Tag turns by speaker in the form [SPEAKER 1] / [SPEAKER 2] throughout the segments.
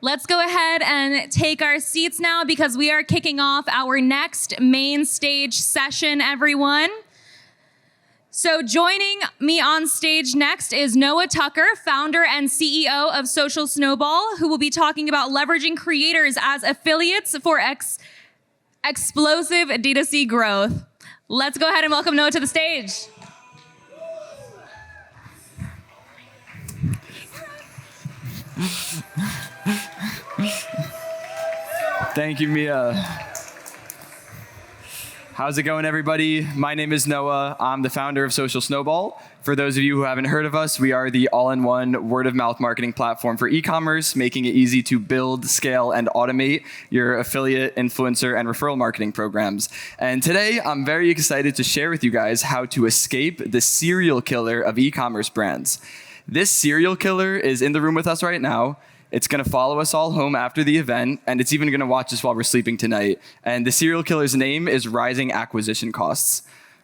[SPEAKER 1] Let's go ahead and take our seats now because we are kicking off our next main stage session, everyone. So joining me on stage next is Noah Tucker, founder and CEO of Social Snowball, who will be talking about leveraging creators as affiliates for explosive D2C growth. Let's go ahead and welcome Noah to the stage.
[SPEAKER 2] Thank you, Mia. How's it going, everybody? My name is Noah. I'm the founder of Social Snowball. For those of you who haven't heard of us, we are the all-in-one word-of-mouth marketing platform for e-commerce, making it easy to build, scale, and automate your affiliate, influencer, and referral marketing programs. And today, I'm very excited to share with you guys how to escape the serial killer of e-commerce brands. This serial killer is in the room with us right now. It's going to follow us all home after the event, and it's even going to watch us while we're sleeping tonight. And the serial killer's name is rising acquisition costs.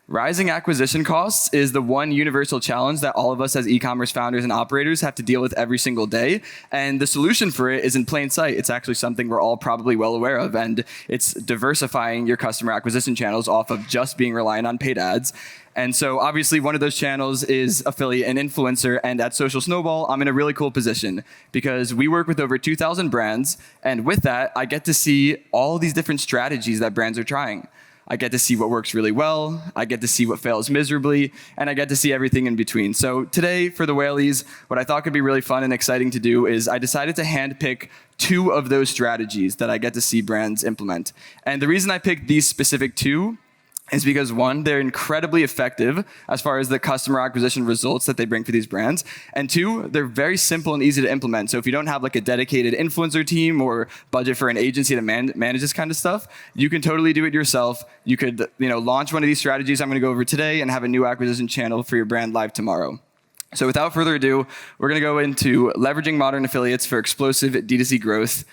[SPEAKER 2] Rising acquisition costs is the one universal challenge that all of us as e-commerce founders and operators have to deal with every single day. And the solution for it is in plain sight. It's actually something we're all probably well aware of, and it's diversifying your customer acquisition channels off of just being reliant on paid ads. And so obviously one of those channels is affiliate and influencer, and at Social Snowball, I'm in a really cool position because we work with over 2,000 brands, and with that, I get to see all these different strategies that brands are trying. I get to see what works really well, I get to see what fails miserably, and I get to see everything in between. So today, for the Whalies, what I thought could be really fun and exciting to do is I decided to handpick 2 of those strategies that I get to see brands implement. And the reason I picked these specific 2 is because 1, they're incredibly effective as far as the customer acquisition results that they bring for these brands. And 2, they're very simple and easy to implement. So if you don't have like a dedicated influencer team or budget for an agency to manage this kind of stuff, you can totally do it yourself. You could, launch one of these strategies I'm going to go over today and have a new acquisition channel for your brand live tomorrow. So without further ado, we're going to go into leveraging modern affiliates for explosive D2C growth.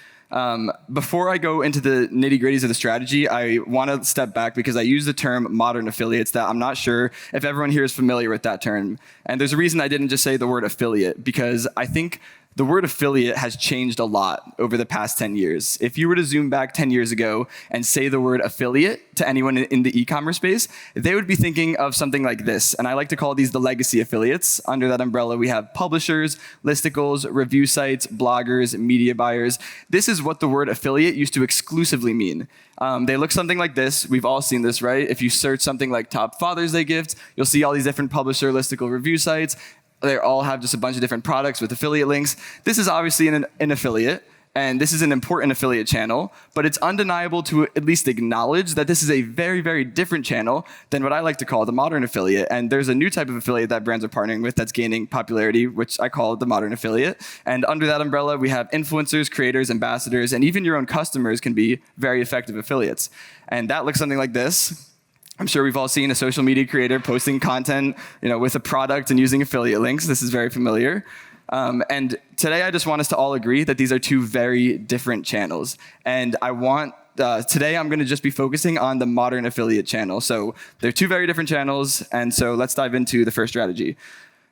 [SPEAKER 2] Before I go into the nitty-gritties of the strategy, I want to step back because I use the term modern affiliates that I'm not sure if everyone here is familiar with that term. And there's a reason I didn't just say the word affiliate, because I think the word affiliate has changed a lot over the past 10 years. If you were to zoom back 10 years ago and say the word affiliate to anyone in the e-commerce space, they would be thinking of something like this. And I like to call these the legacy affiliates. Under that umbrella, we have publishers, listicles, review sites, bloggers, media buyers. This is what the word affiliate used to exclusively mean. They look something like this. We've all seen this, right? If you search something like top Father's Day gifts, you'll see all these different publisher, listicle, review sites. They all have just a bunch of different products with affiliate links. This is obviously an affiliate, and this is an important affiliate channel, but it's undeniable to at least acknowledge that this is a very, very different channel than what I like to call the modern affiliate. And there's a new type of affiliate that brands are partnering with that's gaining popularity, which I call the modern affiliate. And under that umbrella, we have influencers, creators, ambassadors, and even your own customers can be very effective affiliates. And that looks something like this. I'm sure we've all seen a social media creator posting content, with a product and using affiliate links. This is very familiar. And today I just want us to all agree that these are 2 very different channels. And today I'm going to just be focusing on the modern affiliate channel. So they're 2 very different channels. And so let's dive into the first strategy.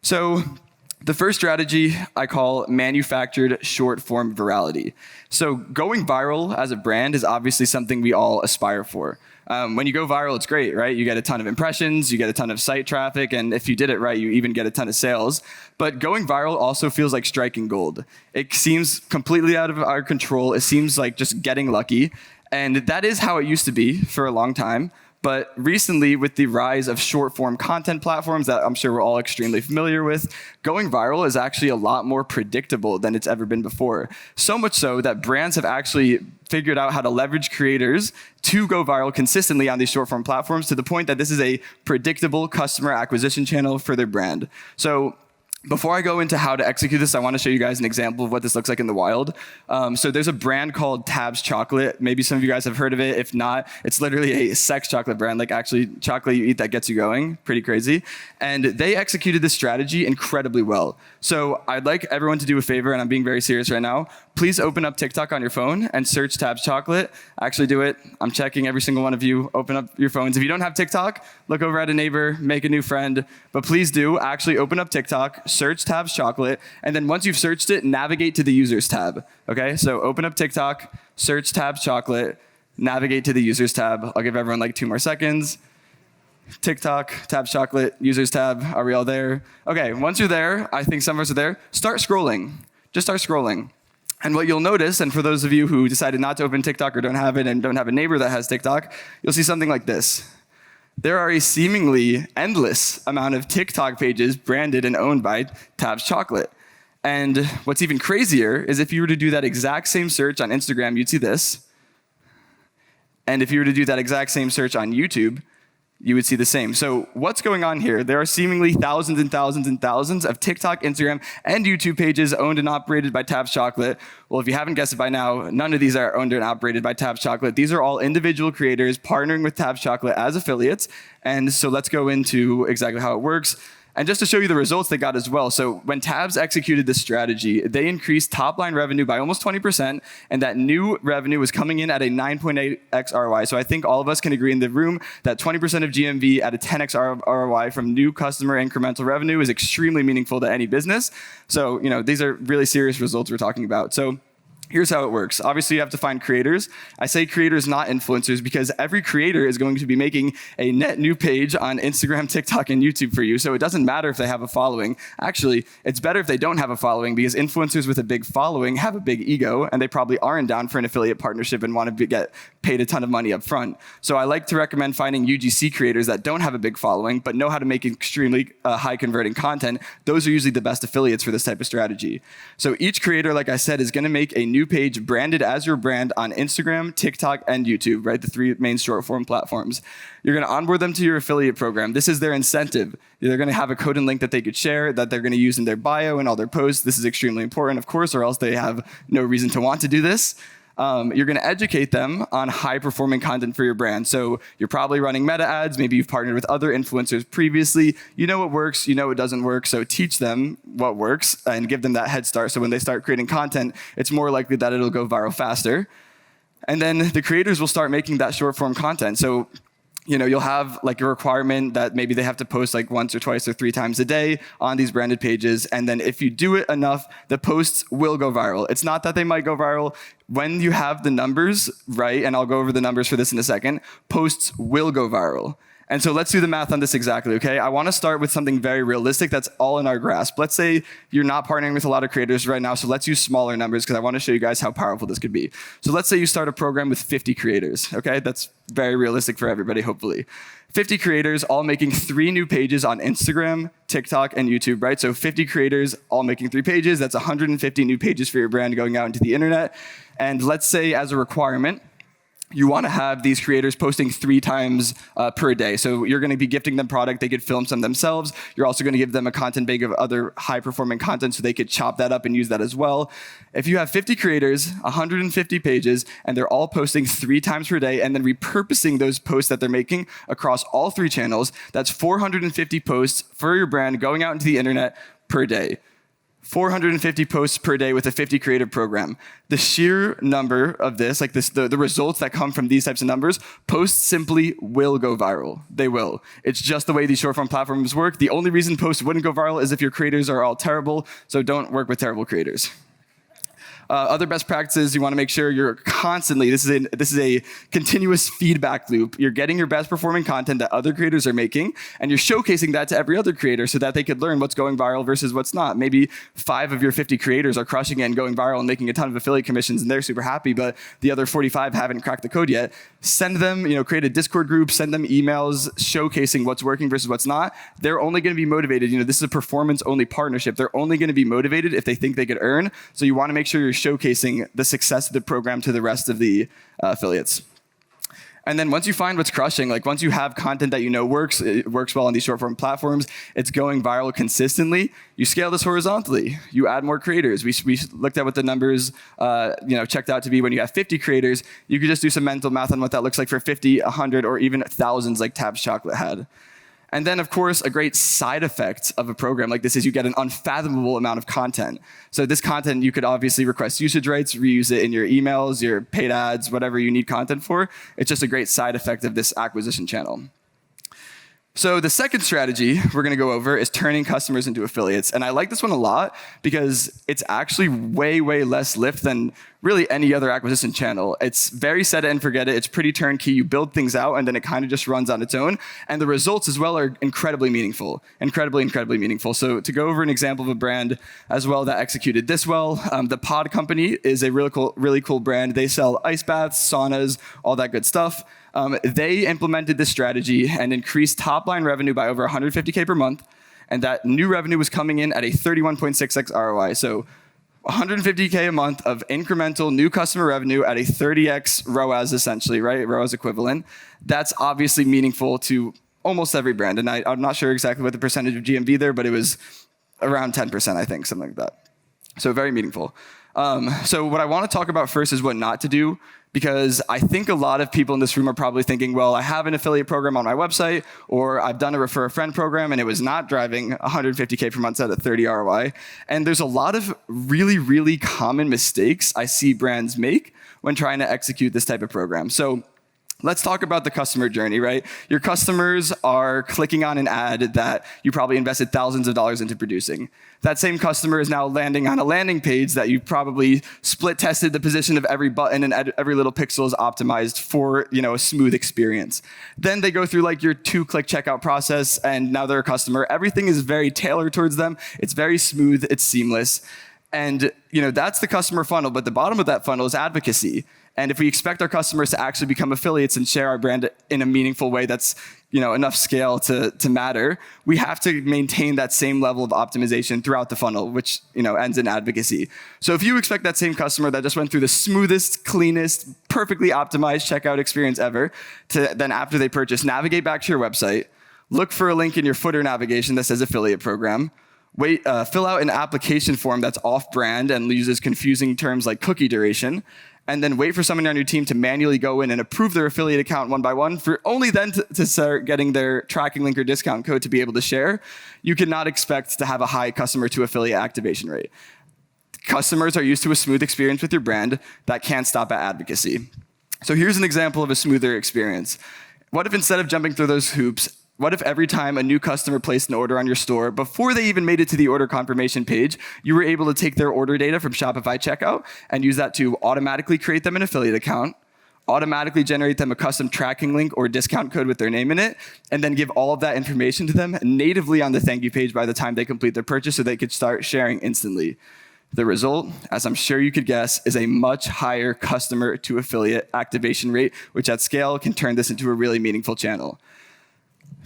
[SPEAKER 2] So the first strategy I call manufactured short form virality. So going viral as a brand is obviously something we all aspire for. When you go viral, it's great, right? You get a ton of impressions, you get a ton of site traffic, and if you did it right, you even get a ton of sales. But going viral also feels like striking gold. It seems completely out of our control. It seems like just getting lucky. And that is how it used to be for a long time. But recently, with the rise of short-form content platforms that I'm sure we're all extremely familiar with, going viral is actually a lot more predictable than it's ever been before. So much so that brands have actually figured out how to leverage creators to go viral consistently on these short-form platforms to the point that this is a predictable customer acquisition channel for their brand. So before I go into how to execute this, I want to show you guys an example of what this looks like in the wild. So there's a brand called Tabs Chocolate. Maybe some of you guys have heard of it. If not, it's literally a sex chocolate brand, like actually chocolate you eat that gets you going. Pretty crazy. And they executed this strategy incredibly well. So I'd like everyone to do a favor, and I'm being very serious right now. Please open up TikTok on your phone and search Tabs Chocolate. Actually do it. I'm checking every single one of you. Open up your phones. If you don't have TikTok, look over at a neighbor, make a new friend. But please do actually open up TikTok, search Tabs Chocolate, and then once you've searched it, navigate to the Users tab. Okay, so open up TikTok, search Tabs Chocolate, navigate to the Users tab. I'll give everyone like 2 more seconds. TikTok, Tabs Chocolate, Users tab. Are we all there? Okay, once you're there, I think some of us are there, start scrolling. Just start scrolling. And what you'll notice, and for those of you who decided not to open TikTok or don't have it and don't have a neighbor that has TikTok, you'll see something like this. There are a seemingly endless amount of TikTok pages branded and owned by Tabs Chocolate. And what's even crazier is if you were to do that exact same search on Instagram, you'd see this. And if you were to do that exact same search on YouTube, you would see the same. So what's going on here? There are seemingly thousands and thousands and thousands of TikTok, Instagram, and YouTube pages owned and operated by Tabs Chocolate. Well, if you haven't guessed it by now, none of these are owned and operated by Tabs Chocolate. These are all individual creators partnering with Tabs Chocolate as affiliates. And so let's go into exactly how it works. And just to show you the results they got as well. So when Tabs executed this strategy, they increased top line revenue by almost 20%, and that new revenue was coming in at a 9.8x ROI. So I think all of us can agree in the room that 20% of GMV at a 10x ROI from new customer incremental revenue is extremely meaningful to any business. So, these are really serious results we're talking about. So here's how it works. Obviously, you have to find creators. I say creators, not influencers, because every creator is going to be making a net new page on Instagram, TikTok, and YouTube for you. So it doesn't matter if they have a following. Actually, it's better if they don't have a following, because influencers with a big following have a big ego, and they probably aren't down for an affiliate partnership and want to get paid a ton of money up front. So I like to recommend finding UGC creators that don't have a big following, but know how to make extremely high converting content. Those are usually the best affiliates for this type of strategy. So each creator, like I said, is going to make a new page branded as your brand on Instagram, TikTok, and YouTube, right? The 3 main short form platforms. You're going to onboard them to your affiliate program. This is their incentive. They're going to have a code and link that they could share that they're going to use in their bio and all their posts. This is extremely important, of course, or else they have no reason to want to do this. You're going to educate them on high-performing content for your brand. So you're probably running meta ads. Maybe you've partnered with other influencers previously. You know what works. You know what doesn't work. So teach them what works and give them that head start. So when they start creating content, it's more likely that it'll go viral faster. And then the creators will start making that short-form content. So you'll have like a requirement that maybe they have to post like once or twice or 3 times a day on these branded pages. And then if you do it enough, the posts will go viral. It's not that they might go viral. When you have the numbers right, and I'll go over the numbers for this in a second, posts will go viral. And so let's do the math on this exactly, okay? I want to start with something very realistic that's all in our grasp. Let's say you're not partnering with a lot of creators right now, so let's use smaller numbers because I want to show you guys how powerful this could be. So let's say you start a program with 50 creators, okay? That's very realistic for everybody, hopefully. 50 creators all making 3 new pages on Instagram, TikTok, and YouTube, right? So 50 creators all making 3 pages. That's 150 new pages for your brand going out into the internet. And let's say as a requirement, you want to have these creators posting 3 times per day. So you're going to be gifting them product. They could film some themselves. You're also going to give them a content bank of other high-performing content so they could chop that up and use that as well. If you have 50 creators, 150 pages, and they're all posting 3 times per day and then repurposing those posts that they're making across all 3 channels, that's 450 posts for your brand going out into the internet per day. 450 posts per day with a 50 creative program. The sheer number of this, like this, the results that come from these types of numbers, posts simply will go viral. They will. It's just the way these short form platforms work. The only reason posts wouldn't go viral is if your creators are all terrible, so don't work with terrible creators. Other best practices, you want to make sure you're constantly, this is a continuous feedback loop. You're getting your best performing content that other creators are making, and you're showcasing that to every other creator so that they could learn what's going viral versus what's not. Maybe 5 of your 50 creators are crushing it and going viral and making a ton of affiliate commissions, and they're super happy, but the other 45 haven't cracked the code yet. Send them, create a Discord group, send them emails showcasing what's working versus what's not. They're only going to be motivated. This is a performance-only partnership. They're only going to be motivated if they think they could earn. So you want to make sure you're showcasing the success of the program to the rest of the affiliates. And then once you find what's crushing, like once you have content that works, it works well on these short form platforms, it's going viral consistently, you scale this horizontally. You add more creators. We looked at what the numbers checked out to be when you have 50 creators. You could just do some mental math on what that looks like for 50, 100, or even thousands like Tabs Chocolate had. And then, of course, a great side effect of a program like this is you get an unfathomable amount of content. So this content, you could obviously request usage rights, reuse it in your emails, your paid ads, whatever you need content for. It's just a great side effect of this acquisition channel. So the second strategy we're going to go over is turning customers into affiliates. And I like this one a lot because it's actually way, way less lift than really any other acquisition channel. It's very set it and forget it. It's pretty turnkey. You build things out and then it kind of just runs on its own. And the results as well are incredibly meaningful, incredibly meaningful. So to go over an example of a brand as well that executed this well, the Pod Company is a really cool brand. They sell ice baths, saunas, all that good stuff. They implemented this strategy and increased top-line revenue by over 150K per month, and that new revenue was coming in at a 31.6x ROI. So 150K a month of incremental new customer revenue at a 30x ROAS, essentially, right? ROAS equivalent. That's obviously meaningful to almost every brand, and I'm not sure exactly what the percentage of GMV there, but it was around 10%, I think, something like that. So very meaningful. So what I want to talk about first is what not to do, because I think a lot of people in this room are probably thinking, well, I have an affiliate program on my website, or I've done a refer a friend program and it was not driving 150K per month at a 30 ROI. And there's a lot of really common mistakes I see brands make when trying to execute this type of program. So let's talk about the customer journey, right? Your customers are clicking on an ad that you probably invested thousands of dollars into producing. That same customer is now landing on a landing page that you probably split tested the position of every button and every little pixel is optimized for, a smooth experience. Then they go through like your 2-click checkout process and now they're a customer. Everything is very tailored towards them. It's very smooth, it's seamless. And that's the customer funnel, but the bottom of that funnel is advocacy. And if we expect our customers to actually become affiliates and share our brand in a meaningful way that's enough scale to matter, we have to maintain that same level of optimization throughout the funnel, which ends in advocacy. So if you expect that same customer that just went through the smoothest, cleanest, perfectly optimized checkout experience ever to then after they purchase, navigate back to your website, look for a link in your footer navigation that says affiliate program, fill out an application form that's off-brand and uses confusing terms like cookie duration, and then wait for someone on your team to manually go in and approve their affiliate account one by one, for only then to start getting their tracking link or discount code to be able to share, you cannot expect to have a high customer to affiliate activation rate. Customers are used to a smooth experience with your brand that can't stop at advocacy. So here's an example of a smoother experience. What if instead of jumping through those hoops, what if every time a new customer placed an order on your store, before they even made it to the order confirmation page, you were able to take their order data from Shopify checkout and use that to automatically create them an affiliate account, automatically generate them a custom tracking link or discount code with their name in it, and then give all of that information to them natively on the thank you page by the time they complete their purchase so they could start sharing instantly. The result, as I'm sure you could guess, is a much higher customer to affiliate activation rate, which at scale can turn this into a really meaningful channel.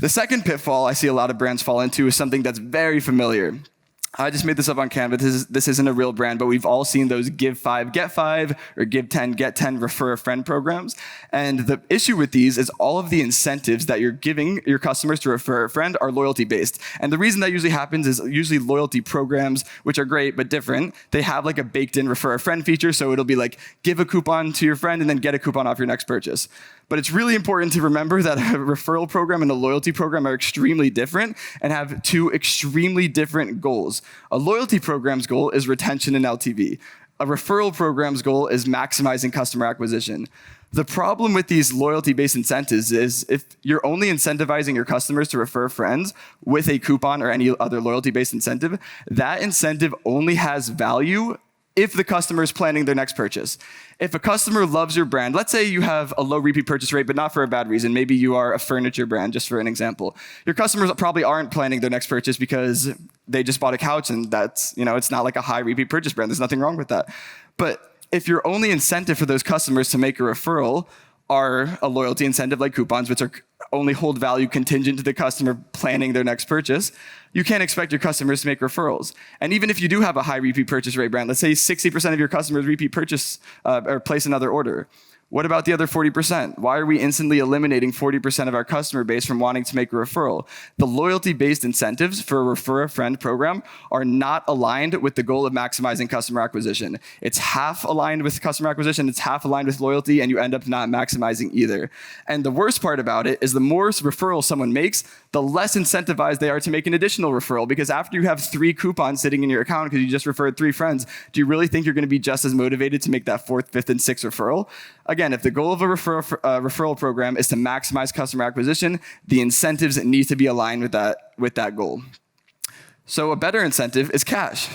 [SPEAKER 2] The second pitfall I see a lot of brands fall into is something that's very familiar. I just made this up on Canva. This isn't a real brand, but we've all seen those give 5, get 5, or give 10, get 10, refer a friend programs. And the issue with these is all of the incentives that you're giving your customers to refer a friend are loyalty-based. And the reason that usually happens is usually loyalty programs, which are great but different, they have like a baked-in refer a friend feature, so it'll be like give a coupon to your friend and then get a coupon off your next purchase. But it's really important to remember that a referral program and a loyalty program are extremely different and have two extremely different goals. A loyalty program's goal is retention and LTV. A referral program's goal is maximizing customer acquisition. The problem with these loyalty-based incentives is if you're only incentivizing your customers to refer friends with a coupon or any other loyalty-based incentive, that incentive only has value if the customer is planning their next purchase. If a customer loves your brand, let's say you have a low repeat purchase rate, but not for a bad reason. Maybe you are a furniture brand, just for an example. Your customers probably aren't planning their next purchase because they just bought a couch and that's, it's not like a high repeat purchase brand. There's nothing wrong with that. But if your only incentive for those customers to make a referral are a loyalty incentive like coupons, which are only hold value contingent to the customer planning their next purchase, you can't expect your customers to make referrals. And even if you do have a high repeat purchase rate brand, let's say 60% of your customers repeat purchase or place another order. What about the other 40%? Why are we instantly eliminating 40% of our customer base from wanting to make a referral? The loyalty-based incentives for a refer a friend program are not aligned with the goal of maximizing customer acquisition. It's half aligned with customer acquisition, it's half aligned with loyalty, and you end up not maximizing either. And the worst part about it is the more referrals someone makes, the less incentivized they are to make an additional referral, because after you have 3 coupons sitting in your account because you just referred 3 friends, do you really think you're going to be just as motivated to make that 4th, 5th, and 6th referral? again, if the goal of a referral program is to maximize customer acquisition, the incentives need to be aligned with that goal. So a better incentive is cash.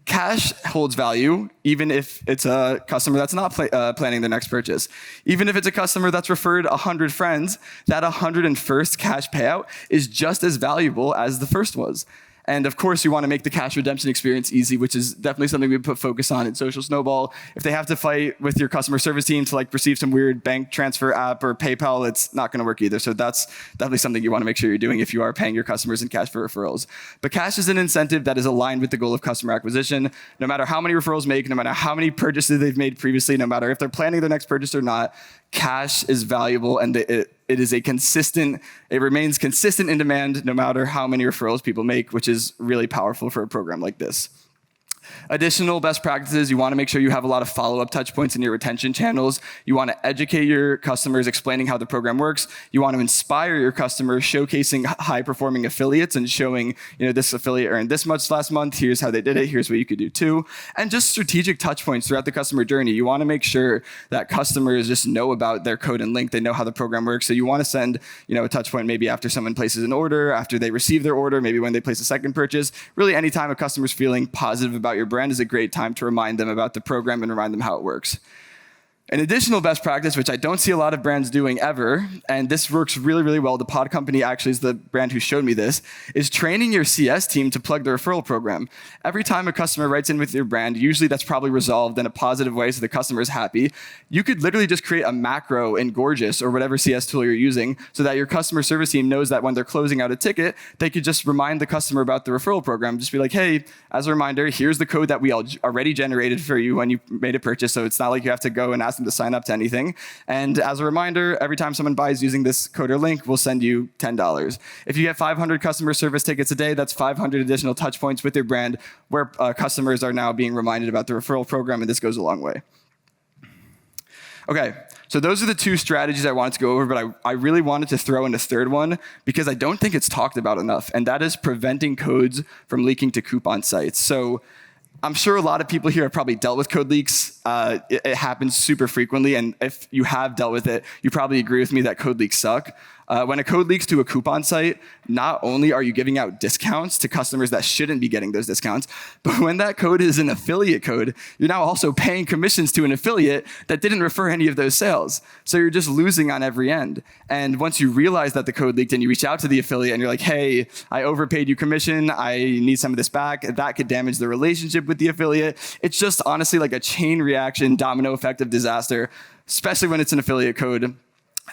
[SPEAKER 2] Cash holds value even if it's a customer that's not planning their next purchase. Even if it's a customer that's referred 100 friends, that 101st cash payout is just as valuable as the first was. And of course, you want to make the cash redemption experience easy, which is definitely something we put focus on in Social Snowball. If they have to fight with your customer service team to receive some weird bank transfer app or PayPal, it's not going to work either. So that's definitely something you want to make sure you're doing if you are paying your customers in cash for referrals. But cash is an incentive that is aligned with the goal of customer acquisition. No matter how many referrals make, no matter how many purchases they've made previously, no matter if they're planning their next purchase or not, cash is valuable, and it remains consistent in demand no matter how many referrals people make, which is really powerful for a program like this. Additional best practices, you want to make sure you have a lot of follow-up touch points in your retention channels. You want to educate your customers, explaining how the program works. You want to inspire your customers, showcasing high-performing affiliates and showing, this affiliate earned this much last month. Here's how they did it. Here's what you could do too. And just strategic touch points throughout the customer journey. You want to make sure that customers just know about their code and link. They know how the program works. So you want to send, a touch point maybe after someone places an order, after they receive their order, maybe when they place a second purchase. Really, anytime a customer's feeling positive about your brand is a great time to remind them about the program and remind them how it works. An additional best practice, which I don't see a lot of brands doing ever, and this works really, really well, the Pod Company actually is the brand who showed me this, is training your CS team to plug the referral program. Every time a customer writes in with your brand, usually that's probably resolved in a positive way so the customer is happy. You could literally just create a macro in Gorgeous or whatever CS tool you're using so that your customer service team knows that when they're closing out a ticket, they could just remind the customer about the referral program. Just be like, hey, as a reminder, here's the code that we already generated for you when you made a purchase, so it's not like you have to go and ask them to sign up to anything. And as a reminder, every time someone buys using this code or link, we'll send you $10. If you get 500 customer service tickets a day, that's 500 additional touch points with your brand where customers are now being reminded about the referral program, and this goes a long way. Okay, so those are the two strategies I wanted to go over, but I really wanted to throw in a third one because I don't think it's talked about enough, and that is preventing codes from leaking to coupon sites. So I'm sure a lot of people here have probably dealt with code leaks. It happens super frequently, and if you have dealt with it, you probably agree with me that code leaks suck. When a code leaks to a coupon site, not only are you giving out discounts to customers that shouldn't be getting those discounts, but when that code is an affiliate code, you're now also paying commissions to an affiliate that didn't refer any of those sales. So you're just losing on every end. And once you realize that the code leaked and you reach out to the affiliate and you're like, hey, I overpaid you commission, I need some of this back, that could damage the relationship with the affiliate. It's just honestly like a chain reaction, domino effect of disaster, especially when it's an affiliate code.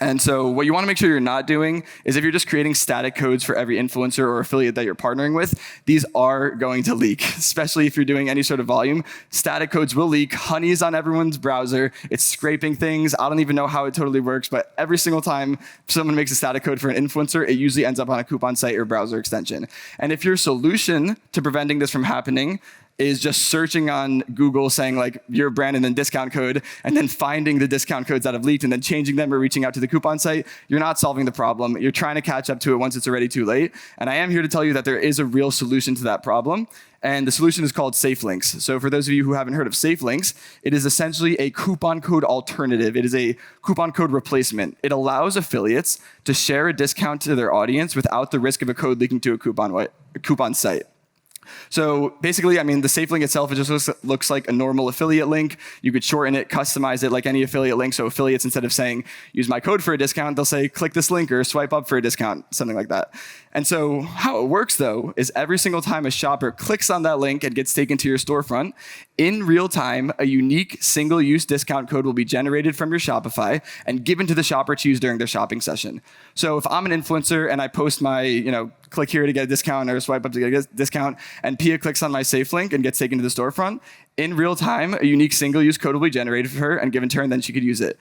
[SPEAKER 2] And so what you want to make sure you're not doing is if you're just creating static codes for every influencer or affiliate that you're partnering with, these are going to leak, especially if you're doing any sort of volume. Static codes will leak. Honey's on everyone's browser. It's scraping things. I don't even know how it totally works, but every single time someone makes a static code for an influencer, it usually ends up on a coupon site or browser extension. And if your solution to preventing this from happening is just searching on Google saying like your brand and then discount code and then finding the discount codes that have leaked and then changing them or reaching out to the coupon site, you're not solving the problem. You're trying to catch up to it once it's already too late. And I am here to tell you that there is a real solution to that problem. And the solution is called Safe Links. So for those of you who haven't heard of Safe Links, it is essentially a coupon code alternative. It is a coupon code replacement. It allows affiliates to share a discount to their audience without the risk of a code leaking to a coupon site. So basically, the Safe Link itself, it just looks like a normal affiliate link. You could shorten it, customize it like any affiliate link. So affiliates, instead of saying, use my code for a discount, they'll say, click this link or swipe up for a discount, something like that. And so how it works, though, is every single time a shopper clicks on that link and gets taken to your storefront, in real time, a unique single-use discount code will be generated from your Shopify and given to the shopper to use during their shopping session. So if I'm an influencer and I post my, click here to get a discount or swipe up to get a discount, and Pia clicks on my Safe Link and gets taken to the storefront, in real time, a unique single-use code will be generated for her and given to her, and then she could use it.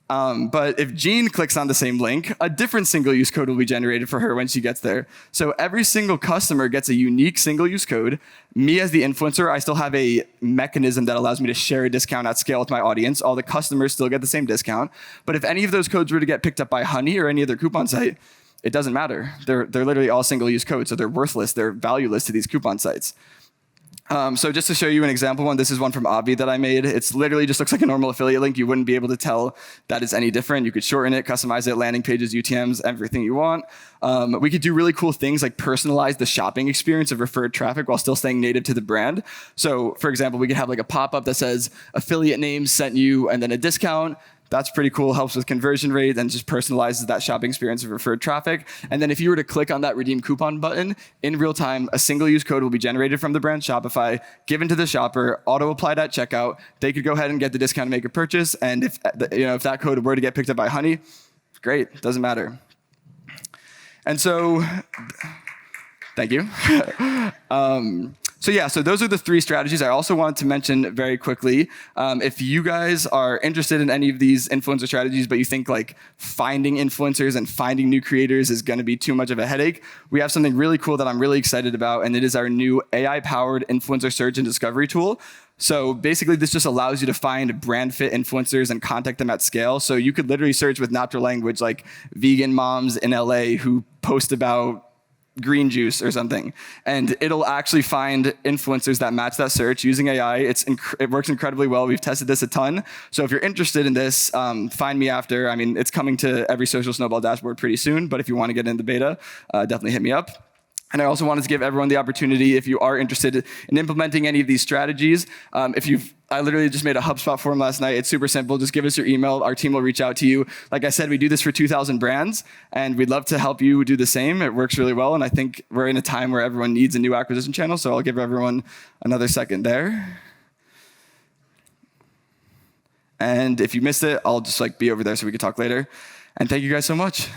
[SPEAKER 2] But if Jean clicks on the same link, a different single-use code will be generated for her when she gets there. So every single customer gets a unique single-use code. Me as the influencer, I still have a mechanism that allows me to share a discount at scale with my audience. All the customers still get the same discount. But if any of those codes were to get picked up by Honey or any other coupon site, it doesn't matter. They're literally all single-use codes, so they're worthless. They're valueless to these coupon sites. So just to show you an example one, this is one from Avi that I made. It's literally just looks like a normal affiliate link. You wouldn't be able to tell that it's any different. You could shorten it, customize it, landing pages, UTMs, everything you want. We could do really cool things like personalize the shopping experience of referred traffic while still staying native to the brand. So for example, we could have like a pop-up that says affiliate name sent you and then a discount. That's pretty cool, helps with conversion rate and just personalizes that shopping experience of referred traffic. And then if you were to click on that redeem coupon button, in real time, a single use code will be generated from the brand Shopify, given to the shopper, auto-applied at checkout. They could go ahead and get the discount to make a purchase. And if that code were to get picked up by Honey, great, doesn't matter. And so, thank you. So those are the 3 strategies. I also wanted to mention very quickly, if you guys are interested in any of these influencer strategies, but you think like finding influencers and finding new creators is going to be too much of a headache, we have something really cool that I'm really excited about, and it is our new AI-powered influencer search and discovery tool. So basically, this just allows you to find brand fit influencers and contact them at scale. So you could literally search with natural language like vegan moms in LA who post about green juice or something, and it'll actually find influencers that match that search using AI. It works incredibly well. We've tested this a ton. So if you're interested in this, find me after. I mean, it's coming to every Social Snowball dashboard pretty soon, but if you want to get into beta, definitely hit me up. And I also wanted to give everyone the opportunity, if you are interested in implementing any of these strategies, I literally just made a HubSpot form last night. It's super simple. Just give us your email. Our team will reach out to you. Like I said, we do this for 2,000 brands, and we'd love to help you do the same. It works really well, and I think we're in a time where everyone needs a new acquisition channel, so I'll give everyone another second there. And if you missed it, I'll just be over there so we can talk later. And thank you guys so much.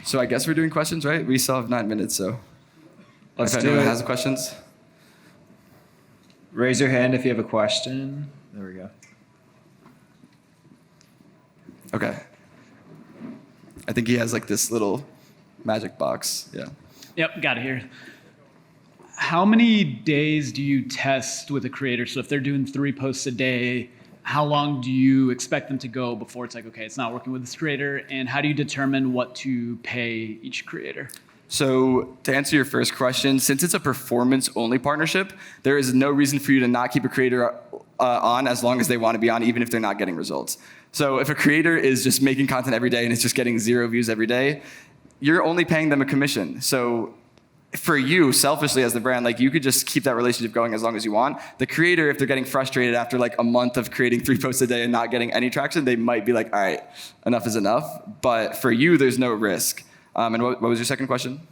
[SPEAKER 2] So I guess we're doing questions, right? We still have 9 minutes, so
[SPEAKER 3] Let's
[SPEAKER 2] if
[SPEAKER 3] do
[SPEAKER 2] anyone
[SPEAKER 3] it.
[SPEAKER 2] has questions.
[SPEAKER 3] Raise your hand if you have a question. There we go.
[SPEAKER 2] Okay. I think he has this little magic box. Yeah.
[SPEAKER 4] Yep, got it here. How many days do you test with a creator? So if they're doing 3 posts a day, how long do you expect them to go before it's okay, it's not working with this creator? And how do you determine what to pay each creator?
[SPEAKER 2] So to answer your first question, since it's a performance-only partnership, there is no reason for you to not keep a creator on as long as they want to be on, even if they're not getting results. So if a creator is just making content every day and it's just getting 0 views every day, you're only paying them a commission. So for you, selfishly as the brand, you could just keep that relationship going as long as you want. The creator, if they're getting frustrated after a month of creating 3 posts a day and not getting any traction, they might be all right, enough is enough. But for you, there's no risk. And what was your second question?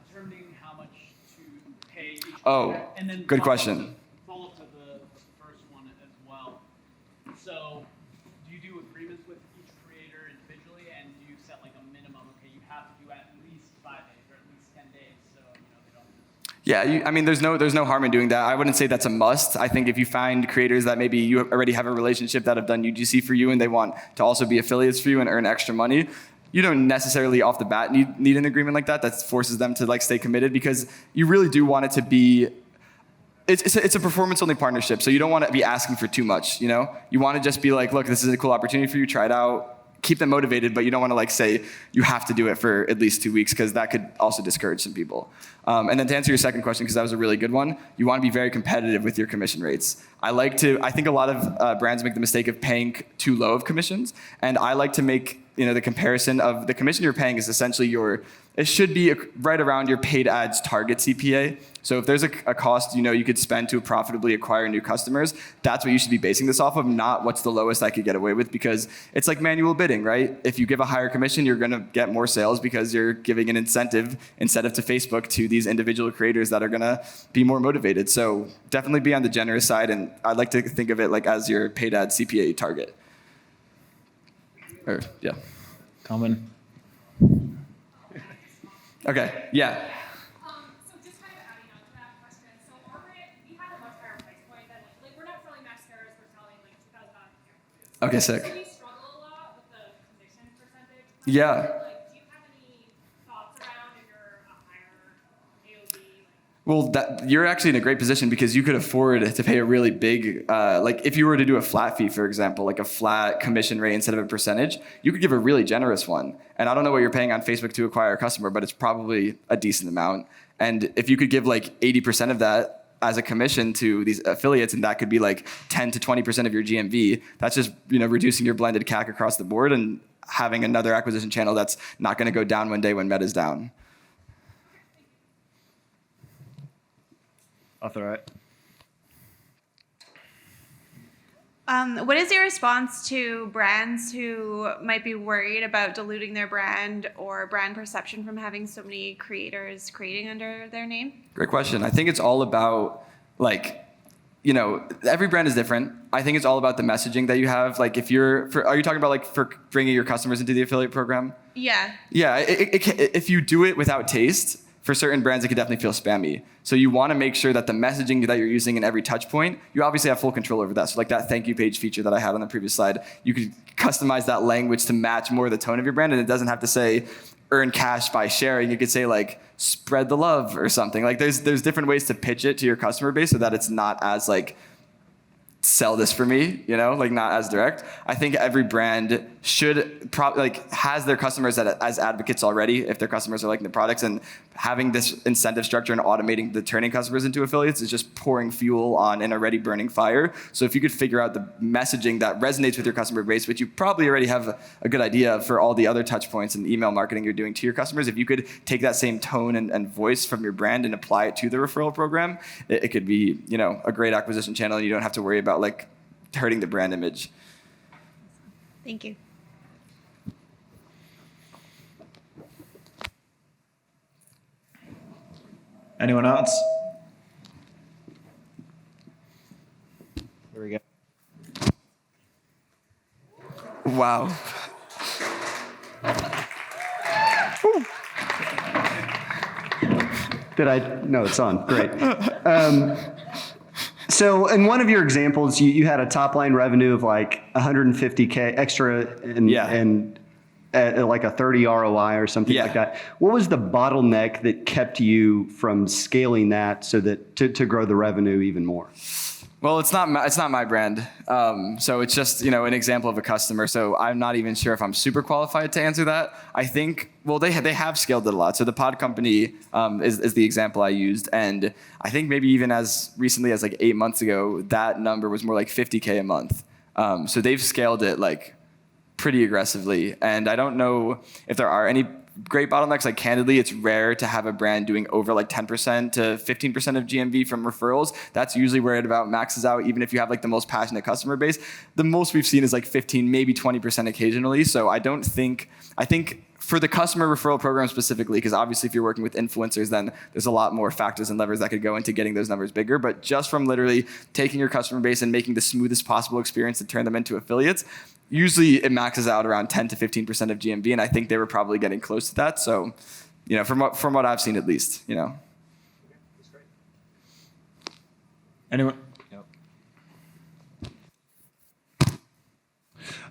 [SPEAKER 4] Determining how much to pay each
[SPEAKER 2] Oh,
[SPEAKER 4] creator. And then
[SPEAKER 2] good question.
[SPEAKER 4] Follow up to the first one as well. So do you do agreements with each creator individually, and do you set a minimum? Okay, you have to do at least 5 days or at least 10 days, so they don't just...
[SPEAKER 2] Yeah, there's no harm in doing that. I wouldn't say that's a must. I think if you find creators that maybe you already have a relationship that have done UGC for you and they want to also be affiliates for you and earn extra money, you don't necessarily off the bat need an agreement like that. That forces them to stay committed, because you really do want it to be. It's a performance-only partnership, so you don't want to be asking for too much. You want to just be look, this is a cool opportunity for you. Try it out. Keep them motivated, but you don't want to say you have to do it for at least 2 weeks, because that could also discourage some people. And then to answer your second question, because that was a really good one, you want to be very competitive with your commission rates. I think a lot of brands make the mistake of paying too low of commissions, and I like to make the comparison of the commission you're paying is essentially it should be right around your paid ads target CPA. So if there's a cost you could spend to profitably acquire new customers, that's what you should be basing this off of, not what's the lowest I could get away with, because it's like manual bidding, right? If you give a higher commission, you're going to get more sales because you're giving an incentive to Facebook to these individual creators that are going to be more motivated. So definitely be on the generous side, and I'd like to think of it as your paid ad CPA target. Yeah.
[SPEAKER 3] Common.
[SPEAKER 2] Okay, yeah.
[SPEAKER 1] So just kind of adding on to that question, so we have a much higher price point than we're not selling mascaras, we're selling $2,000.
[SPEAKER 2] Okay, sick.
[SPEAKER 1] So we struggle a lot with the commission percentage.
[SPEAKER 2] Yeah.
[SPEAKER 1] Do you have any thoughts around if you're a higher AOV?
[SPEAKER 2] Well, you're actually in a great position because you could afford to pay a really big, like if you were to do a flat fee, for example, like a flat commission rate instead of a percentage, you could give a really generous one. And I don't know what you're paying on Facebook to acquire a customer, but it's probably a decent amount. And if you could give like 80% of that as a commission to these affiliates, and that could be like 10 to 20% of your GMV, that's just, reducing your blended CAC across the board and having another acquisition channel that's not going to go down one day when Meta's down.
[SPEAKER 3] I'll throw it.
[SPEAKER 5] What is your response to brands who might be worried about diluting their brand or brand perception from having so many creators creating under their name?
[SPEAKER 2] Great question. I think it's all about every brand is different. I think it's all about the messaging that you have. Like are you talking about for bringing your customers into the affiliate program?
[SPEAKER 5] Yeah.
[SPEAKER 2] Yeah. If you do it without taste, for certain brands, it could definitely feel spammy. So you want to make sure that the messaging that you're using in every touch point, you obviously have full control over that. So like that thank you page feature that I had on the previous slide, you could customize that language to match more the tone of your brand. And it doesn't have to say earn cash by sharing. You could say like spread the love or something. Like there's different ways to pitch it to your customer base so that it's not as like sell this for me, not as direct. I think every brand should has their customers as advocates already if their customers are liking the products, and having this incentive structure and automating the turning customers into affiliates is just pouring fuel on an already burning fire. So if you could figure out the messaging that resonates with your customer base, which you probably already have a good idea for all the other touch points and email marketing you're doing to your customers, if you could take that same tone and voice from your brand and apply it to the referral program, it could be, a great acquisition channel, and you don't have to worry about hurting the brand image.
[SPEAKER 5] Thank you.
[SPEAKER 3] Anyone else? Here we go.
[SPEAKER 2] Wow.
[SPEAKER 6] No, it's on. Great. So in one of your examples, you had a top line revenue of like 150K extra and like a 30 ROI or something like that. What was the bottleneck that kept you from scaling that so that to grow the revenue even more?
[SPEAKER 2] Well, it's not my brand. So it's just, an example of a customer. So I'm not even sure if I'm super qualified to answer that. I think, they have scaled it a lot. So the pod company is the example I used. And I think maybe even as recently as 8 months ago, that number was more like 50K a month. So they've scaled it pretty aggressively. And I don't know if there are any great bottlenecks. Candidly, it's rare to have a brand doing over 10% to 15% of GMV from referrals. That's usually where it about maxes out, even if you have the most passionate customer base. The most we've seen is 15, maybe 20% occasionally. So I think for the customer referral program specifically, because obviously if you're working with influencers, then there's a lot more factors and levers that could go into getting those numbers bigger. But just from literally taking your customer base and making the smoothest possible experience to turn them into affiliates, usually it maxes out around 10 to 15% of GMV, and I think they were probably getting close to that. So, from what I've seen at least,
[SPEAKER 3] Anyone?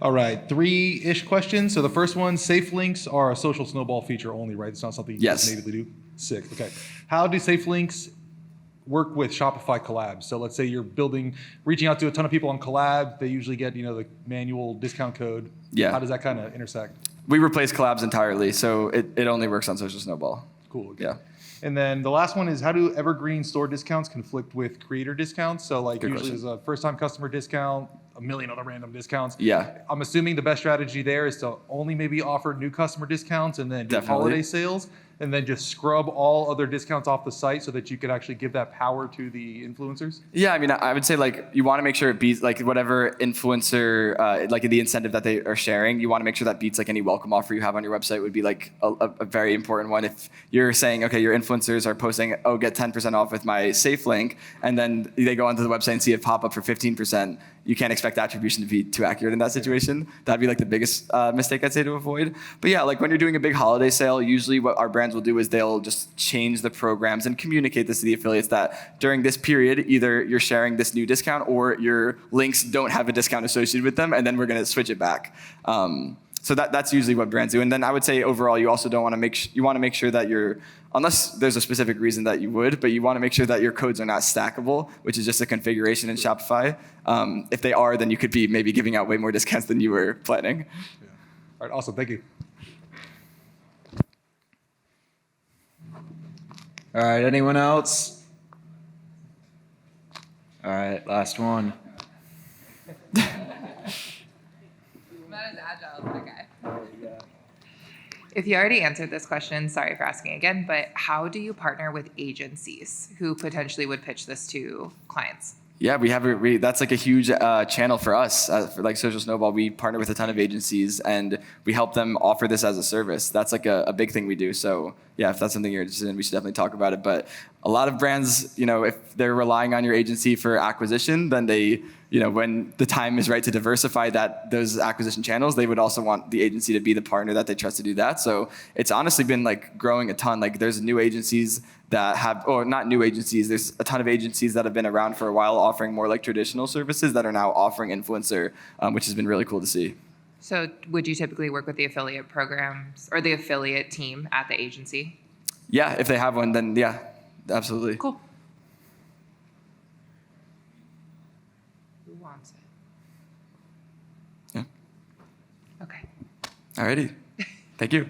[SPEAKER 7] All right, 3-ish questions. So the first one, safe links are a social Snowball feature only, right? It's not something you
[SPEAKER 2] Yes.
[SPEAKER 7] just natively do? Sick, okay. How do safe links work with Shopify collabs? So let's say you're reaching out to a ton of people on collab. They usually get, the manual discount code.
[SPEAKER 2] Yeah.
[SPEAKER 7] How does that kind of intersect?
[SPEAKER 2] We replace collabs entirely, so it only works on Social Snowball.
[SPEAKER 7] Cool. Okay.
[SPEAKER 2] Yeah.
[SPEAKER 7] And then the last one is, how do evergreen store discounts conflict with creator discounts? So
[SPEAKER 2] Good
[SPEAKER 7] usually
[SPEAKER 2] question.
[SPEAKER 7] there's a first-time customer discount, a million other random discounts.
[SPEAKER 2] Yeah.
[SPEAKER 7] I'm assuming the best strategy there is to only maybe offer new customer discounts and then do
[SPEAKER 2] Definitely.
[SPEAKER 7] holiday sales, and then just scrub all other discounts off the site so that you could actually give that power to the influencers?
[SPEAKER 2] Yeah, I would say you want to make sure it beats whatever influencer, the incentive that they are sharing. You want to make sure that beats any welcome offer you have on your website would be a very important one. If you're saying, okay, your influencers are posting, oh, get 10% off with my safe link, and then they go onto the website and see it pop up for 15%, you can't expect attribution to be too accurate in that situation. That'd be the biggest mistake I'd say to avoid. But yeah, when you're doing a big holiday sale, usually what our brands will do is they'll just change the programs and communicate this to the affiliates that during this period, either you're sharing this new discount or your links don't have a discount associated with them, and then we're going to switch it back. So that's usually what brands do. And then I would say overall, you also don't want to you want to make sure that unless there's a specific reason that you would, but you want to make sure that your codes are not stackable, which is just a configuration in Shopify. If they are, then you could be maybe giving out way more discounts than you were planning.
[SPEAKER 7] Yeah. All right, awesome. Thank you.
[SPEAKER 3] All right, anyone else? All right, last one.
[SPEAKER 8] If you already answered this question, sorry for asking again, but how do you partner with agencies who potentially would pitch this to clients?
[SPEAKER 2] Yeah, that's like a huge channel for us. For like Social Snowball, we partner with a ton of agencies and we help them offer this as a service. That's like a big thing we do. So yeah, if that's something you're interested in, we should definitely talk about it. But a lot of brands, if they're relying on your agency for acquisition, then they, when the time is right to diversify those acquisition channels, they would also want the agency to be the partner that they trust to do that. So it's honestly been like growing a ton. Like there's new agencies that have, or not new agencies, there's a ton of agencies that have been around for a while offering more like traditional services that are now offering influencer, which has been really cool to see.
[SPEAKER 8] So would you typically work with the affiliate programs or the affiliate team at the agency?
[SPEAKER 2] Yeah, if they have one, then yeah, absolutely.
[SPEAKER 8] Cool. Who wants it?
[SPEAKER 2] Yeah.
[SPEAKER 8] Okay.
[SPEAKER 2] Alrighty. Thank you.